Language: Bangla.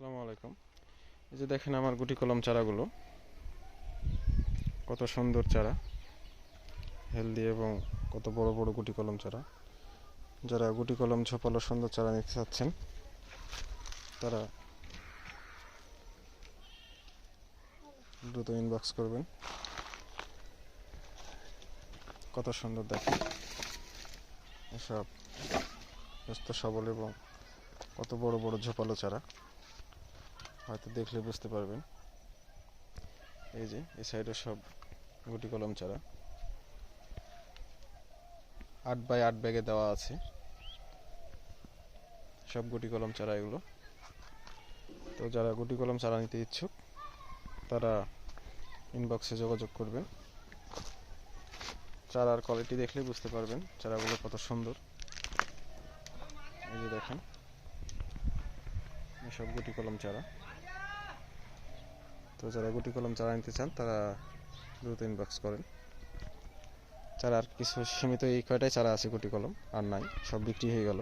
আসসালামু আলাইকুম। এই যে দেখেন আমার গুটি কলম চারাগুলো, কত সুন্দর চারা, হেলদি এবং কত বড় বড় গুটি কলম চারা। যারা গুটি কলম ঝোপালো সুন্দর চারা নিতে চাচ্ছেন তারা দ্রুত ইনবক্স করবেন। কত সুন্দর দেখেন এসব সুস্থ সবল এবং কত বড় বড় ঝোপালো চারা, হয়তো দেখলে বুঝতে পারবেন। এই যে এই সাইডে সব গুটি কলম চারা 8x8 ব্যাগে দেওয়া আছে, সব গুটি কলম চারা এগুলো। তো যারা গুটি কলম চারা নিতে ইচ্ছুক তারা ইনবক্সে যোগাযোগ করবেন। চারার কোয়ালিটি দেখলে বুঝতে পারবেন চারাগুলো কত সুন্দর। এই যে দেখেন এসব গুটি কলম চারা। তো যারা গুটি কলম চারা নিতে চান তারা দ্রুত ইনবক্স করেন। চারার কিছু সীমিত এই কয়টাই চারা আছে গুটি কলম, আর নাই, সব বিক্রি হয়ে গেল।